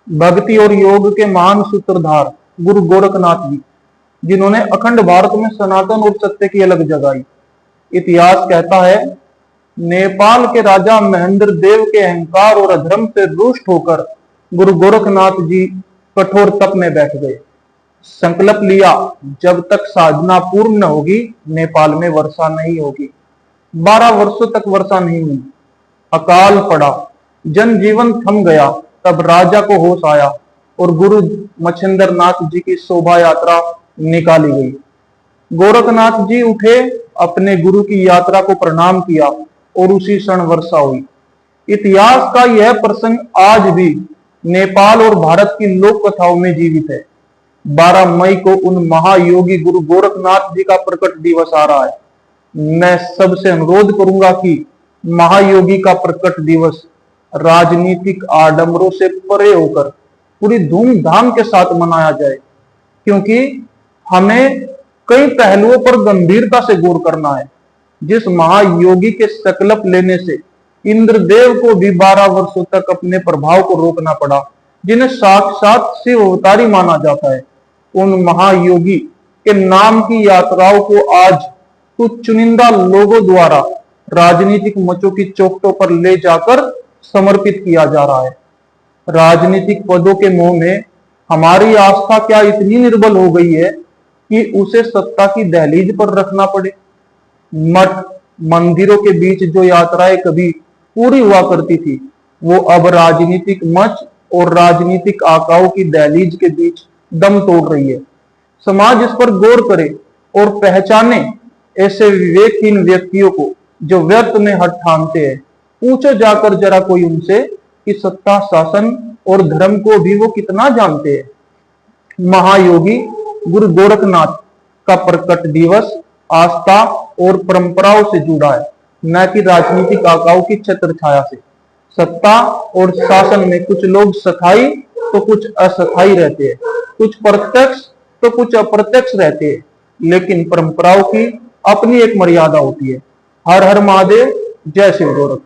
भक्ति और योग के महान सूत्रधार गुरु गोरखनाथ जी, जिन्होंने अखंड भारत में सनातन और सत्य की अलग जगाई। इतिहास कहता है, नेपाल के राजा महेंद्र देव के अहंकार और अधर्म से रुष्ट होकर गुरु गोरखनाथ जी कठोर तप में बैठ गए। संकल्प लिया, जब तक साधना पूर्ण न होगी नेपाल में वर्षा नहीं होगी। 12 वर्षों तक वर्षा नहीं हुई। अकाल पड़ा, जनजीवन थम गया। तब राजा को होश आया और गुरु मच्छिंद्र नाथ जी की शोभा यात्रा निकाली गई। गोरखनाथ जी उठे, अपने गुरु की यात्रा को प्रणाम किया और उसी क्षण वर्षा हुई। इतिहास का यह प्रसंग आज भी नेपाल और भारत की लोक कथाओं में जीवित है। 12 मई को उन महायोगी गुरु गोरखनाथ जी का प्रकट दिवस आ रहा है। मैं सबसे अनुरोध करूंगा कि महायोगी का प्रकट दिवस राजनीतिक आडंबरों से परे होकर पूरी धूमधाम के साथ मनाया जाए, क्योंकि हमें कई पहलुओं पर गंभीरता से गौर करना है। जिस महायोगी के संकल्प लेने से इंद्रदेव को भी 12 वर्षों तक अपने प्रभाव को रोकना पड़ा, जिन्हें साक्षात शिव अवतारी माना जाता है, उन महायोगी के नाम की यात्राओं को आज कुछ चुनिंदा लोगों द्वारा राजनीतिक मंचों की चौखटों पर ले जाकर समर्पित किया जा रहा है। राजनीतिक पदों के मोह में हमारी आस्था क्या इतनी निर्बल हो गई है कि उसे सत्ता की दहलीज पर रखना पड़े। मठ मंदिरों के बीच जो यात्राएं कभी पूरी हुआ करती थी, वो अब राजनीतिक मंच और राजनीतिक आकाओं की दहलीज के बीच दम तोड़ रही है। समाज इस पर गौर करे और पहचाने ऐसे विवेकहीन व्यक्तियों को जो व्यर्थ में हट ठानते हैं। पूछो जाकर जरा कोई उनसे कि सत्ता, शासन और धर्म को भी वो कितना जानते हैं। महायोगी गुरु गोरखनाथ का प्रकट दिवस आस्था और परंपराओं से जुड़ा है, न कि राजनीतिक आकाओं की छत्र छाया से। सत्ता और शासन में कुछ लोग स्थायी तो कुछ अस्थायी रहते हैं, कुछ प्रत्यक्ष तो कुछ अप्रत्यक्ष रहते हैं, लेकिन परंपराओं की अपनी एक मर्यादा होती है। हर हर महादेव, जय शिव गोरख।